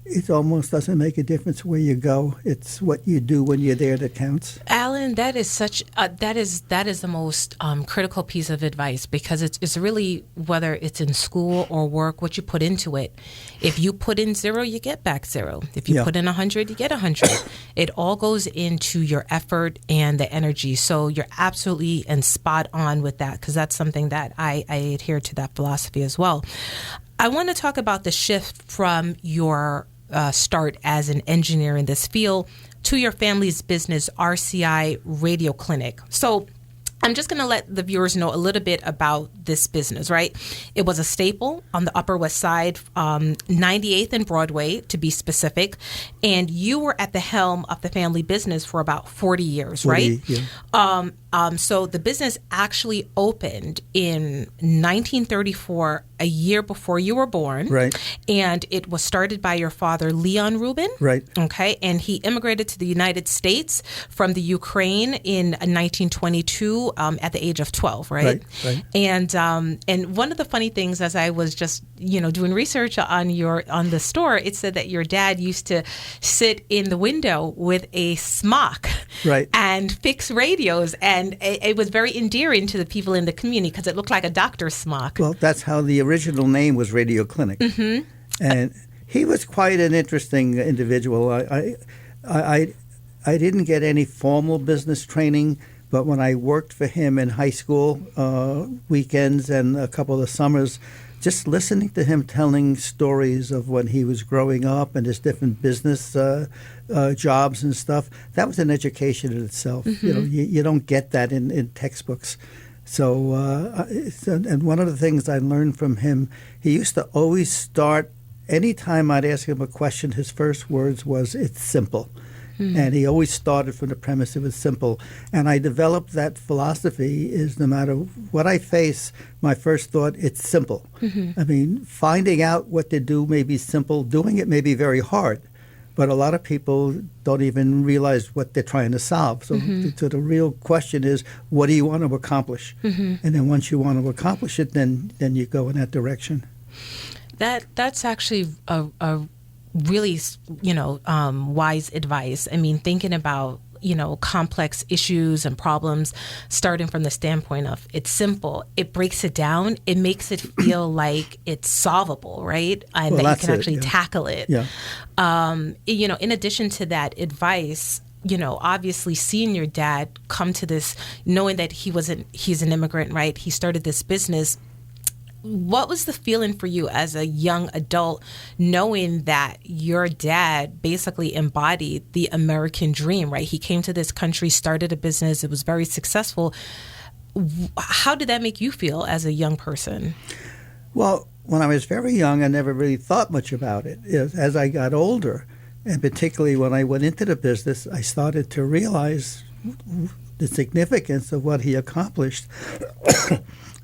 Speaker 9: it almost doesn't make a difference where you go. It's what you do when you're there that counts.
Speaker 1: Alan, that is such that is the most critical piece of advice, because it's really, whether it's in school or work, what you put into it. If you put in 0, you get back 0. If you put in 100, you get 100. It all goes into your effort and the energy. So you're absolutely and spot on with that, because that's something that I adhere to, that philosophy as well. I want to talk about the shift from your start as an engineer in this field to your family's business, RCI Radio Clinic. So I'm just going to let the viewers know a little bit about this business, right? It was a staple on the Upper West Side, 98th and Broadway, to be specific. And you were at the helm of the family business for about 40 years, right? Yeah. So the business actually opened in 1934, a year before you were born.
Speaker 9: Right.
Speaker 1: And it was started by your father, Alan Rubin.
Speaker 9: Right.
Speaker 1: Okay. And he immigrated to the United States from the Ukraine in 1922 at the age of 12, right?
Speaker 9: Right.
Speaker 1: And one of the funny things, as I was just doing research on the store, it said that your dad used to sit in the window with a smock,
Speaker 9: right,
Speaker 1: and fix radios, and it was very endearing to the people in the community because it looked like a doctor's smock.
Speaker 9: Well, that's how the original name was Radio Clinic, and he was quite an interesting individual. I didn't get any formal business training, but when I worked for him in high school, weekends and a couple of summers, just listening to him telling stories of when he was growing up and his different business jobs and stuff, that was an education in itself. You don't get that in textbooks. So, and one of the things I learned from him, he used to always start, anytime I'd ask him a question, his first words was, "It's simple." And he always started from the premise it was simple. And I developed that philosophy is no matter what I face, my first thought, it's simple. I mean, finding out what to do may be simple. Doing it may be very hard. But a lot of people don't even realize what they're trying to solve. So, so the real question is, what do you want to accomplish? And then once you want to accomplish it, then you go in that direction.
Speaker 1: That's actually a really, wise advice. I mean, thinking about, complex issues and problems, starting from the standpoint of it's simple. It breaks it down. It makes it feel like it's solvable, right? And that you can actually tackle it.
Speaker 9: Yeah.
Speaker 1: In addition to that advice, obviously seeing your dad come to this, knowing that he's an immigrant, right? He started this business. What was the feeling for you as a young adult, knowing that your dad basically embodied the American dream, right? He came to this country, started a business, it was very successful. How did that make you feel as a young person?
Speaker 9: Well, when I was very young, I never really thought much about it. As I got older, And particularly when I went into the business, I started to realize the significance of what he accomplished.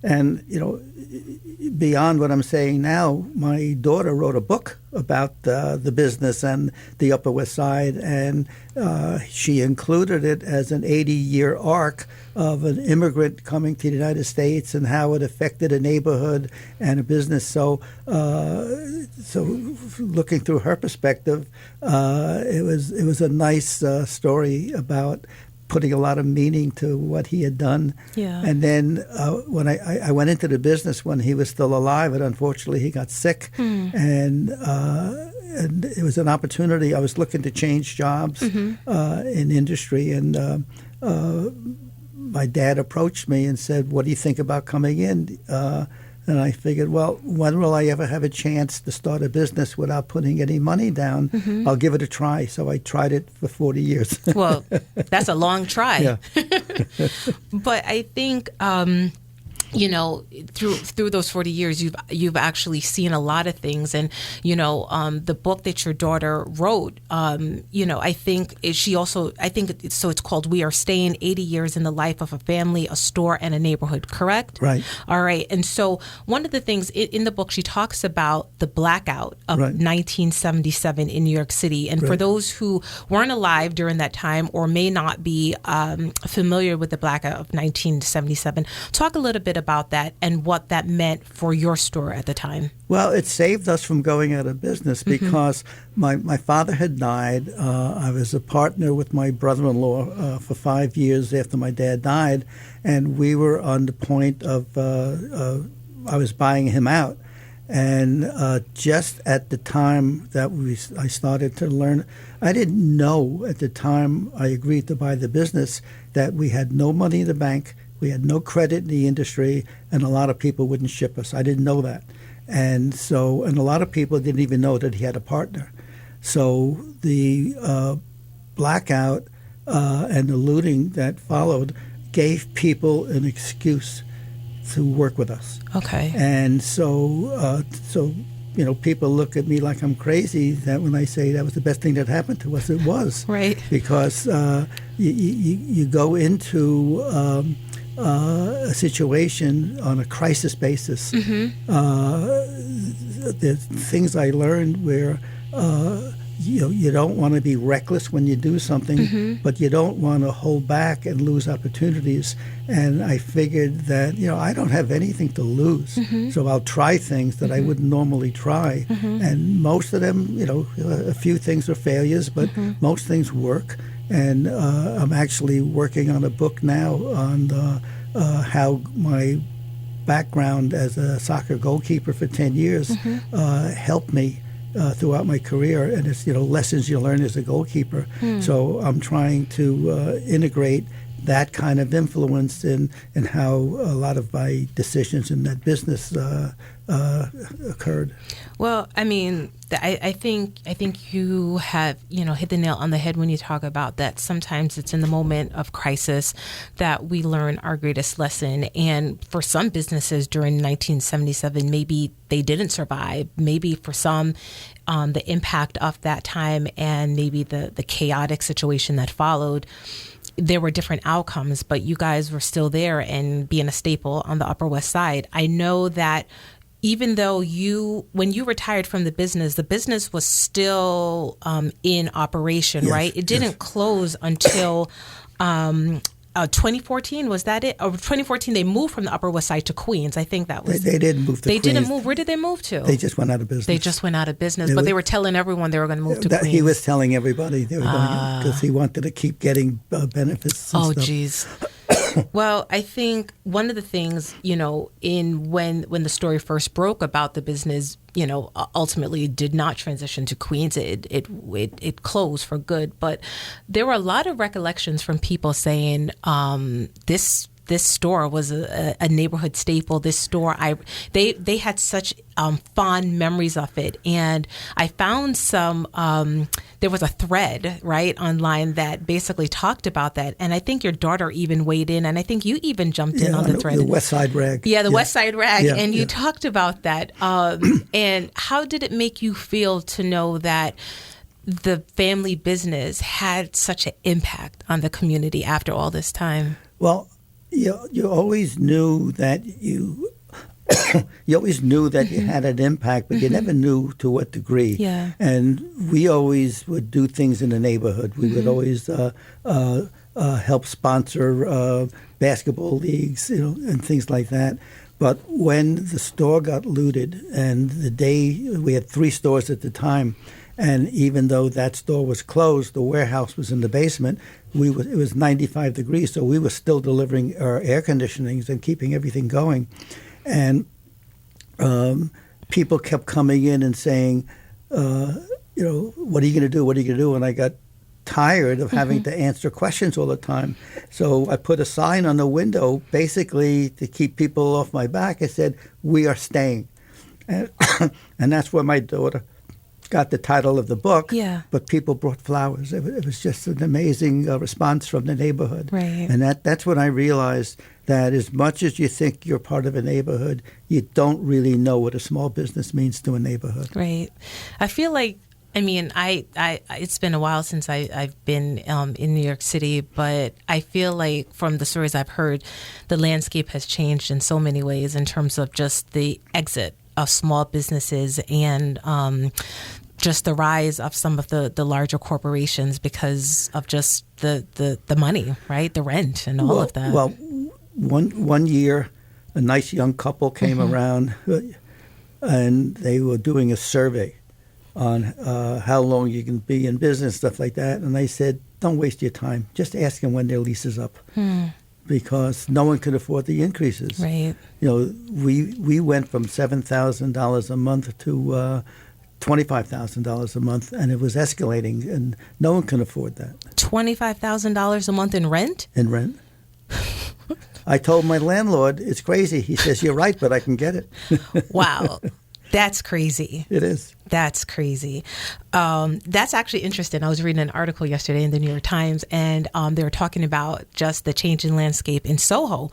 Speaker 9: And, beyond what I'm saying now, my daughter wrote a book about the business and the Upper West Side, and she included it as an 80-year arc of an immigrant coming to the United States and how it affected a neighborhood and a business. So looking through her perspective, it was a nice story about putting a lot of meaning to what he had done.
Speaker 1: Yeah.
Speaker 9: And then when I went into the business when he was still alive, and unfortunately he got sick, and it was an opportunity. I was looking to change jobs in industry, and my dad approached me and said, "What do you think about coming in?" And I figured, well, when will I ever have a chance to start a business without putting any money down? I'll give it a try. So I tried it for 40 years.
Speaker 1: Well, that's a long try.
Speaker 9: Yeah.
Speaker 1: But I think, through those 40 years, you've actually seen a lot of things. And, the book that your daughter wrote, I think it's called We Are Staying 80 Years in the Life of a Family, a Store, and a Neighborhood, correct?
Speaker 9: Right.
Speaker 1: All right. And so one of the things in the book, she talks about the blackout of 1977 in New York City. And for those who weren't alive during that time or may not be familiar with the blackout of 1977, talk a little bit about that and what that meant for your store at the time.
Speaker 9: Well, it saved us from going out of business because my father had died. I was a partner with my brother-in-law for 5 years after my dad died, and we were on the point of I was buying him out. And just at the time that I started to learn, I didn't know at the time I agreed to buy the business that we had no money in the bank. We had no credit in the industry, and a lot of people wouldn't ship us. I didn't know that. And a lot of people didn't even know that he had a partner. So the blackout and the looting that followed gave people an excuse to work with us.
Speaker 1: Okay.
Speaker 9: And so people look at me like I'm crazy that when I say that was the best thing that happened to us, it was.
Speaker 1: Right.
Speaker 9: Because you go into a situation on a crisis basis. There's things I learned where you don't want to be reckless when you do something, but you don't want to hold back and lose opportunities. And I figured that I don't have anything to lose, so I'll try things that I wouldn't normally try. And most of them, a few things are failures, but most things work. And I'm actually working on a book now on how my background as a soccer goalkeeper for 10 years helped me throughout my career. And it's, lessons you learn as a goalkeeper. So I'm trying to integrate that kind of influence in how a lot of my decisions in that business occurred.
Speaker 1: Well, I mean, I think you have hit the nail on the head when you talk about that. Sometimes it's in the moment of crisis that we learn our greatest lesson. And for some businesses during 1977, maybe they didn't survive. Maybe for some, the impact of that time and maybe the chaotic situation that followed, there were different outcomes, but you guys were still there and being a staple on the Upper West Side. I know that even though when you retired from the business was still in operation, yes, right? It didn't close until 2014, was that it? Or 2014, they moved from the Upper West Side to Queens. I think that was.
Speaker 9: They didn't move to Queens.
Speaker 1: They didn't move. Where did they move to?
Speaker 9: They just went out of business.
Speaker 1: But they were telling everyone they were going to move to Queens.
Speaker 9: He was telling everybody they were going because he wanted to keep getting benefits and stuff.
Speaker 1: Oh, geez. Well, I think one of the things, when the story first broke about the business, ultimately did not transition to Queens. It closed for good. But there were a lot of recollections from people saying this store was a neighborhood staple. This store, they had such fond memories of it. And I found there was a thread, right, online that basically talked about that. And I think your daughter even weighed in, and I think you even jumped in on the thread.
Speaker 9: The West Side Rag.
Speaker 1: Yeah, the West Side Rag. Yeah, and you talked about that. And how did it make you feel to know that the family business had such an impact on the community after all this time?
Speaker 9: Well, you always knew that you always knew that you had an impact, but you never knew to what degree.
Speaker 1: Yeah.
Speaker 9: And we always would do things in the neighborhood. We would always help sponsor basketball leagues, and things like that. But when the store got looted, and the day we had 3 stores at the time, and even though that store was closed, the warehouse was in the basement. It was 95 degrees, so we were still delivering our air conditionings and keeping everything going. And people kept coming in and saying, what are you going to do? What are you going to do? And I got tired of having to answer questions all the time. So I put a sign on the window, basically to keep people off my back. I said, "We are staying." And that's where my daughter got the title of the book.
Speaker 1: Yeah.
Speaker 9: But people brought flowers. It was just an amazing response from the neighborhood.
Speaker 1: Right.
Speaker 9: And that's when I realized that as much as you think you're part of a neighborhood, you don't really know what a small business means to a neighborhood.
Speaker 1: Right. I feel like, I it's been a while since I've been in New York City, but I feel like from the stories I've heard, the landscape has changed in so many ways in terms of just the exit of small businesses and just the rise of some of the larger corporations because of just the money, right? The rent and all of that.
Speaker 9: Well, one year, a nice young couple came around, and they were doing a survey on how long you can be in business, stuff like that. And they said, don't waste your time. Just ask them when their lease is up. Because no one could afford the increases.
Speaker 1: Right.
Speaker 9: We went from $7,000 a month to $25,000 a month, and it was escalating, and no one can afford that.
Speaker 1: $25,000 a month in rent?
Speaker 9: In rent. I told my landlord, it's crazy. He says, you're right, but I can get it.
Speaker 1: Wow. That's crazy.
Speaker 9: It is.
Speaker 1: That's crazy. That's actually interesting. I was reading an article yesterday in the New York Times, and they were talking about just the changing landscape in Soho.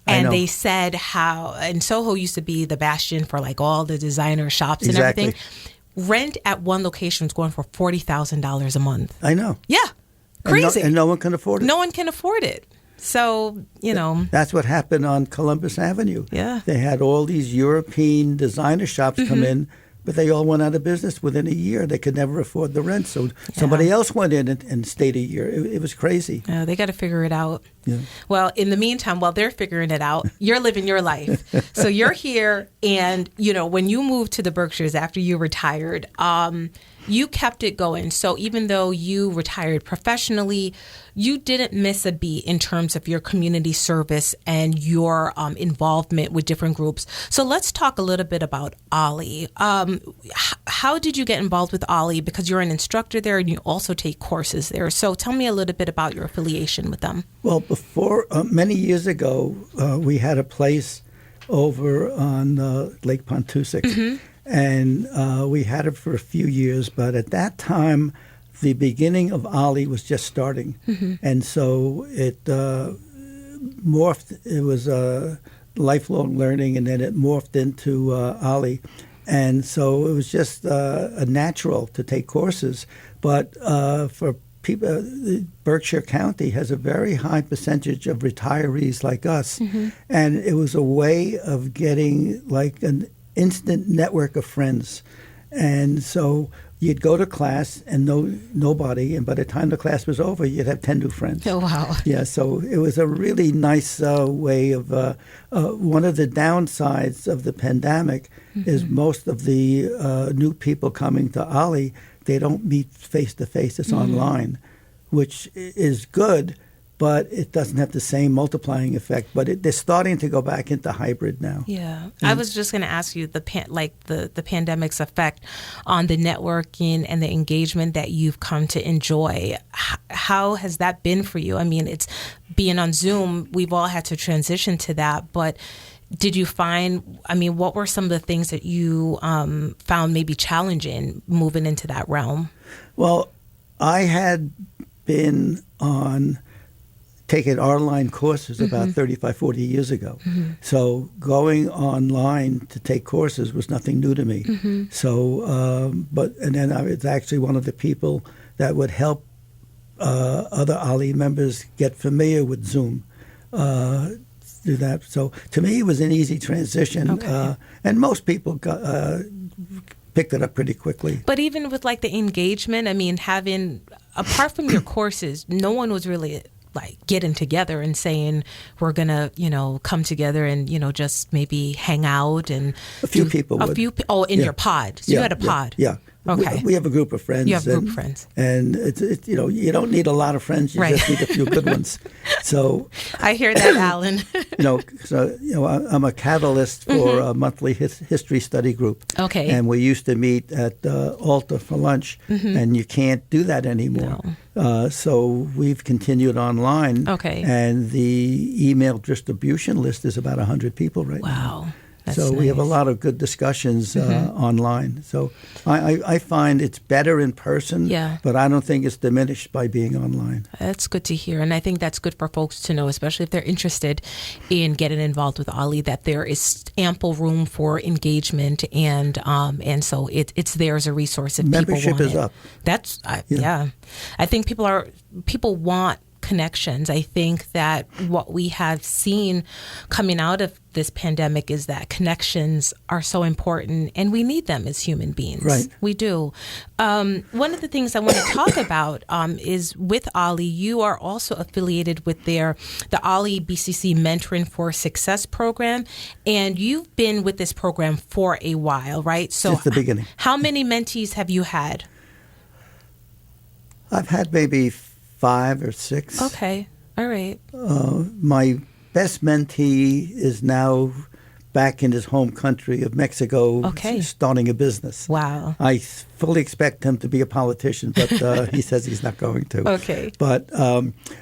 Speaker 1: And they said how, and Soho used to be the bastion for like all the designer shops and everything. Rent at one location was going for $40,000 a month.
Speaker 9: I know.
Speaker 1: Yeah. Crazy.
Speaker 9: And no one can afford it.
Speaker 1: No one can afford it. So,
Speaker 9: That's what happened on Columbus Avenue.
Speaker 1: Yeah.
Speaker 9: They had all these European designer shops come in, but they all went out of business within a year. They could never afford the rent. So somebody else went in and stayed a year. It was crazy.
Speaker 1: They got to figure it out.
Speaker 9: Yeah.
Speaker 1: Well, in the meantime, while they're figuring it out, you're living your life. So you're here, and, when you moved to the Berkshires after you retired, you kept it going. So even though you retired professionally, you didn't miss a beat in terms of your community service and your involvement with different groups. So let's talk a little bit about OLLI. How did you get involved with OLLI? Because you're an instructor there and you also take courses there. So tell me a little bit about your affiliation with them.
Speaker 9: Well, before, many years ago, we had a place over on Lake Pontusic. And we had it for a few years, but at that time, the beginning of OLLI was just starting. And so it morphed. It was lifelong learning, and then it morphed into OLLI. And so it was just a natural to take courses. But for people, Berkshire County has a very high percentage of retirees like us. And it was a way of getting like an instant network of friends. And so you'd go to class and know nobody, and by the time the class was over, you'd have 10 new friends.
Speaker 1: Oh, wow.
Speaker 9: Yeah, so it was a really nice way of one of the downsides of the pandemic is most of the new people coming to OLLI, they don't meet face-to-face. It's online, which is good, but it doesn't have the same multiplying effect. But they're starting to go back into hybrid now.
Speaker 1: Yeah. I was just going to ask you the pandemic's effect on the networking and the engagement that you've come to enjoy. How has that been for you? I mean, it's being on Zoom. We've all had to transition to that. But did you find, what were some of the things that you found maybe challenging moving into that realm?
Speaker 9: Well, I had been on taken online courses about 35, 40 years ago. So going online to take courses was nothing new to me. So, and then I was actually one of the people that would help other OLLI members get familiar with Zoom. Do that. So to me, it was an easy transition, and most people picked it up pretty quickly.
Speaker 1: But even with like the engagement, I mean, apart from your courses, no one was really like getting together and saying we're gonna, come together and just maybe hang out and
Speaker 9: a few people.
Speaker 1: In your pod. So you had a pod.
Speaker 9: Yeah.
Speaker 1: Okay.
Speaker 9: We have a group of friends.
Speaker 1: You have a group of friends.
Speaker 9: And it's you don't need a lot of friends. You just need a few good ones. So
Speaker 1: I hear that, Alan.
Speaker 9: I'm a catalyst for a monthly history study group.
Speaker 1: Okay.
Speaker 9: And we used to meet at Alta for lunch, and you can't do that anymore. No. So we've continued online.
Speaker 1: Okay.
Speaker 9: And the email distribution list is about 100 people right now.
Speaker 1: Wow. That's
Speaker 9: so we have a lot of good discussions online. So I find it's better in person, but I don't think it's diminished by being online.
Speaker 1: That's good to hear. And I think that's good for folks to know, especially if they're interested in getting involved with OLLI, that there is ample room for engagement. And so it's there as a resource if
Speaker 9: membership
Speaker 1: people want
Speaker 9: is
Speaker 1: it.
Speaker 9: up.
Speaker 1: That's, I think people want connections. I think that what we have seen coming out of this pandemic is that connections are so important, and we need them as human beings.
Speaker 9: Right.
Speaker 1: We do. One of the things I want to talk about is with OLLI, you are also affiliated with the OLLI BCC Mentoring for Success program, and you've been with this program for a while, right? So
Speaker 9: since the beginning.
Speaker 1: How many mentees have you had?
Speaker 9: I've had maybe 5 or 6.
Speaker 1: Okay. All right.
Speaker 9: My best mentee is now back in his home country of Mexico, starting a business.
Speaker 1: Wow.
Speaker 9: I fully expect him to be a politician, but he says he's not going to.
Speaker 1: Okay.
Speaker 9: But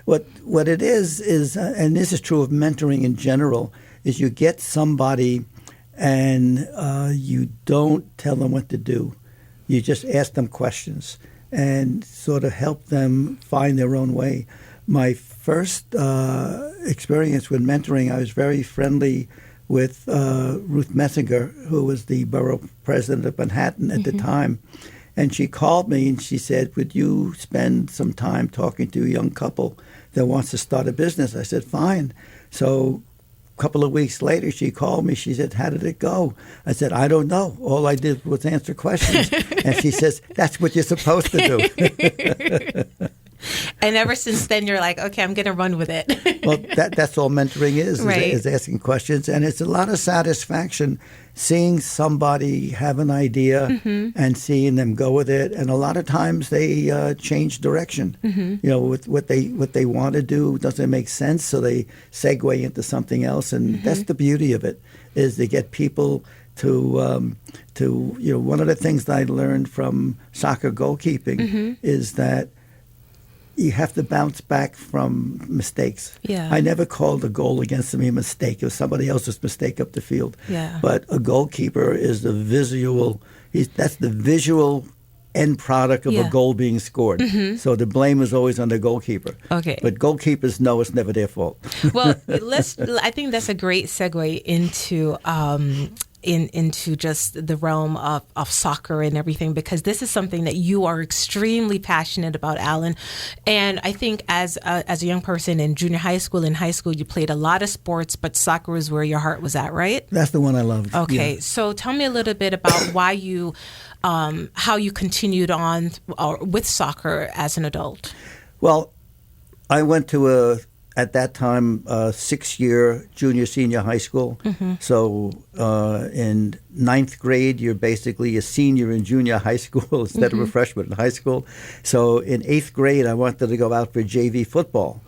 Speaker 9: what it is, and this is true of mentoring in general, is you get somebody and you don't tell them what to do. You just ask them questions and sort of help them find their own way. My first experience with mentoring, I was very friendly with Ruth Messinger, who was the borough president of Manhattan at the time. And she called me and she said, would you spend some time talking to a young couple that wants to start a business? I said, fine. So a couple of weeks later, she called me. She said, how did it go? I said, I don't know. All I did was answer questions. And she says, that's what you're supposed to do.
Speaker 1: And ever since then, you're like, okay, I'm going to run with it.
Speaker 9: Well, that's all mentoring is asking questions. And it's a lot of satisfaction seeing somebody have an idea and seeing them go with it. And a lot of times they change direction. With what they want to do doesn't make sense, so they segue into something else. And that's the beauty of it, is to get people to one of the things that I learned from soccer goalkeeping is that you have to bounce back from mistakes.
Speaker 1: Yeah.
Speaker 9: I never called a goal against me a mistake. It was somebody else's mistake up the field.
Speaker 1: Yeah.
Speaker 9: But a goalkeeper is the visual end product of a goal being scored. So the blame is always on the goalkeeper.
Speaker 1: Okay.
Speaker 9: But goalkeepers know it's never their fault.
Speaker 1: Well, I think that's a great segue into just the realm of soccer and everything, because this is something that you are extremely passionate about, Alan. And I think as a young person in junior high school, you played a lot of sports, but soccer was where your heart was at, right?
Speaker 9: That's the one I loved.
Speaker 1: Okay.
Speaker 9: Yeah.
Speaker 1: So tell me a little bit about why you, how you continued on with soccer as an adult.
Speaker 9: Well, I went to at that time, 6-year junior-senior high school. So in 9th grade, you're basically a senior in junior high school instead of a freshman in high school. So in 8th grade, I wanted to go out for JV football,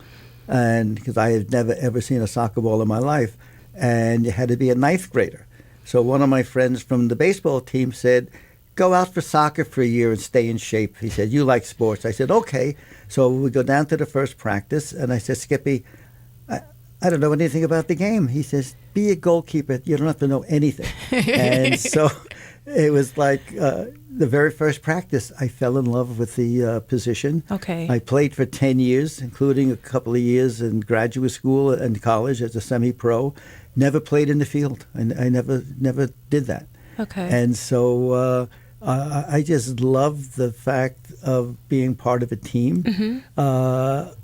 Speaker 9: and because I had never, ever seen a soccer ball in my life, and you had to be a 9th grader. So one of my friends from the baseball team said, go out for soccer for a year and stay in shape. He said, you like sports. I said, okay. So we go down to the first practice, and I said, Skippy, I don't know anything about the game. He says, be a goalkeeper. You don't have to know anything. And so it was like the very first practice, I fell in love with the position.
Speaker 1: Okay.
Speaker 9: I played for 10 years, including a couple of years in graduate school and college as a semi-pro. Never played in the field. I never did that.
Speaker 1: Okay.
Speaker 9: And so I just love the fact of being part of a team.
Speaker 1: Mm-hmm.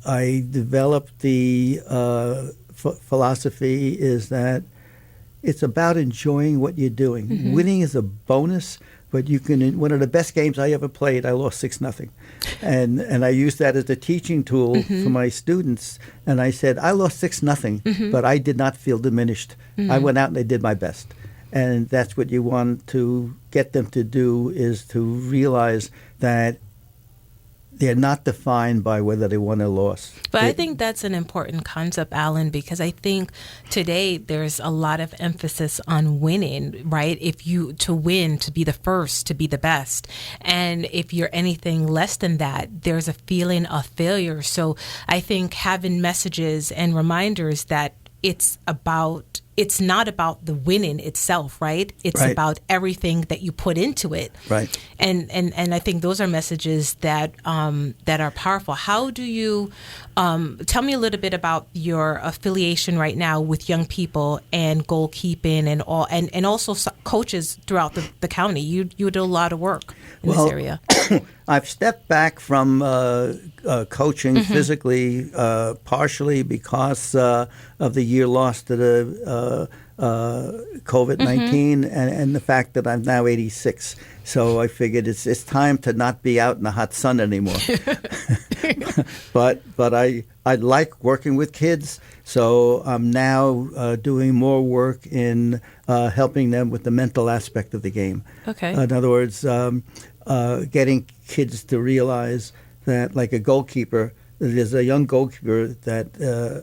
Speaker 9: I developed the philosophy is that it's about enjoying what you're doing.
Speaker 1: Mm-hmm.
Speaker 9: Winning is a bonus, but you can. One of the best games I ever played, I lost 6-0, and I used that as a teaching tool
Speaker 1: Mm-hmm.
Speaker 9: for my students. And I said, I lost 6-0,
Speaker 1: Mm-hmm.
Speaker 9: but I did not feel diminished. I went out and I did my best, and that's what you want to get them to do, is to realize that they're not defined by whether they won or lost.
Speaker 1: But I think that's an important concept, Alan, because I think today there's a lot of emphasis on winning, right? To win, to be the first, to be the best. And if you're anything less than that, there's a feeling of failure. So I think having messages and reminders that it's not about the winning itself, right? It's
Speaker 9: Right.
Speaker 1: about everything that you put into it.
Speaker 9: Right.
Speaker 1: And I think those are messages that are powerful. How do you tell me a little bit about your affiliation right now with young people and goalkeeping and all, and also coaches throughout the county? You do a lot of work in this area.
Speaker 9: I've stepped back from coaching
Speaker 1: Mm-hmm.
Speaker 9: physically, partially because of the year lost to the COVID-19 and the fact that I'm now 86. So I figured it's time to not be out in the hot sun anymore. But I like working with kids, so I'm now doing more work in helping them with the mental aspect of the game.
Speaker 1: Okay.
Speaker 9: In other words, getting kids to realize that, like a goalkeeper, there's a young goalkeeper that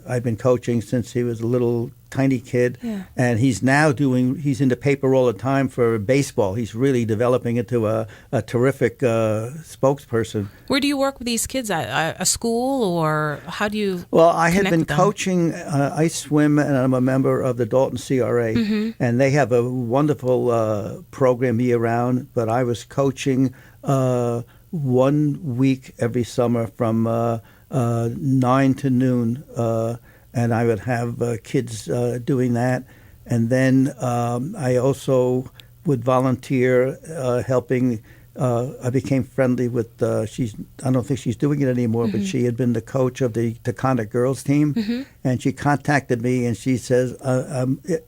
Speaker 9: I've been coaching since he was a little tiny kid, and he's in the paper all the time for baseball. He's really developing into a terrific spokesperson.
Speaker 1: Where do you work with these kids at? A school, or how do you?
Speaker 9: Well, I had
Speaker 1: connect
Speaker 9: been
Speaker 1: with them?
Speaker 9: coaching ice swim, and I'm a member of the Dalton CRA, and they have a wonderful program year-round, but I was coaching 1 week every summer from 9 to noon, and I would have kids doing that. And then I also would volunteer helping. I became friendly with, I don't think she's doing it anymore, but she had been the coach of the Taconic girls team, and she contacted me and she says,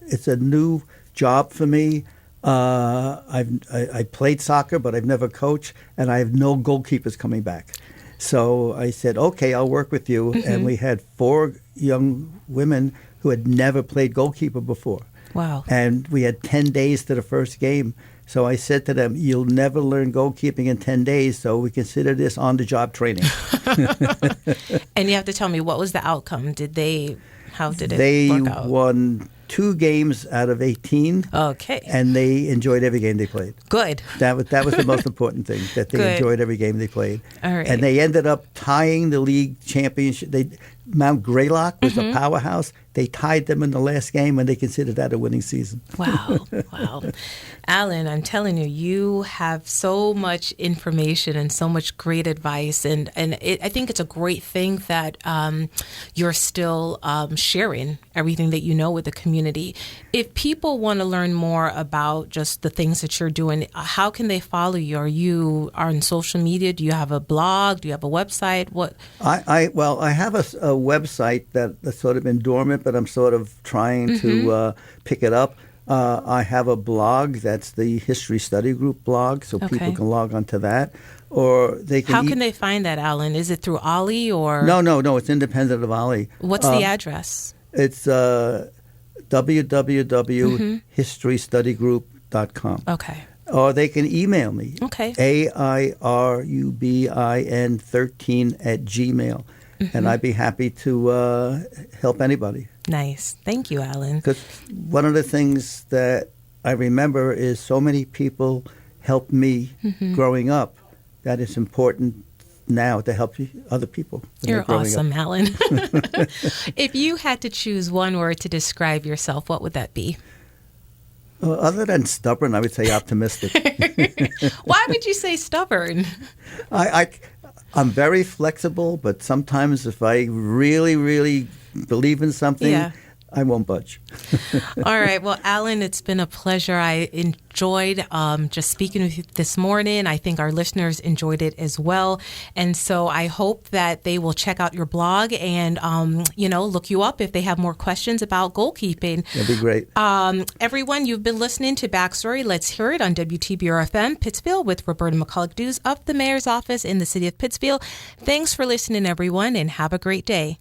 Speaker 9: it's a new job for me. I played soccer, but I've never coached, and I have no goalkeepers coming back. So I said, okay, I'll work with you. And we had 4 young women who had never played goalkeeper before.
Speaker 1: Wow.
Speaker 9: And we had 10 days to the first game. So I said to them, you'll never learn goalkeeping in 10 days, so we consider this on-the-job training.
Speaker 1: And you have to tell me, what was the outcome? How did it
Speaker 9: They
Speaker 1: work out?
Speaker 9: won 2 games out of 18.
Speaker 1: Okay.
Speaker 9: And they enjoyed every game they played.
Speaker 1: Good.
Speaker 9: That was the most important thing, that they
Speaker 1: Good.
Speaker 9: enjoyed every game they played.
Speaker 1: All right.
Speaker 9: And they ended up tying the league championship. Mount Greylock was a powerhouse. They tied them in the last game, and they considered that a winning season.
Speaker 1: Wow. Wow. Alan, I'm telling you, you have so much information and so much great advice. And I think it's a great thing that you're still sharing everything that you know with the community. If people want to learn more about just the things that you're doing, how can they follow you? Are you on social media? Do you have a blog? Do you have a website? What?
Speaker 9: I have a website that's sort of been dormant, but I'm sort of trying to pick it up. I have a blog that's the History Study Group blog, so people can log onto that. Or they can.
Speaker 1: How can they find that, Alan? Is it through OLLI or?
Speaker 9: No. It's independent of OLLI.
Speaker 1: What's the address?
Speaker 9: It's www.historystudygroup.com.
Speaker 1: Okay.
Speaker 9: Or they can email me.
Speaker 1: Okay.
Speaker 9: AIRUBIN13@gmail. And I'd be happy to help anybody.
Speaker 1: Nice. Thank you, Alan.
Speaker 9: Because one of the things that I remember is so many people helped me growing up that it's important now to help other people. when
Speaker 1: You're
Speaker 9: they're growing
Speaker 1: awesome,
Speaker 9: up.
Speaker 1: Alan. If you had to choose one word to describe yourself, what would that be?
Speaker 9: Other than stubborn, I would say optimistic.
Speaker 1: Why would you say stubborn?
Speaker 9: I'm very flexible, but sometimes if I really, really believe in something, I won't budge.
Speaker 1: All right. Well, Alan, it's been a pleasure. I enjoyed just speaking with you this morning. I think our listeners enjoyed it as well. And so I hope that they will check out your blog and, look you up if they have more questions about goalkeeping.
Speaker 9: That'd be great.
Speaker 1: Everyone, you've been listening to Backstory. Let's hear it on WTBR-FM Pittsfield with Roberta McCulloch-Dews of the Mayor's Office in the city of Pittsfield. Thanks for listening, everyone, and have a great day.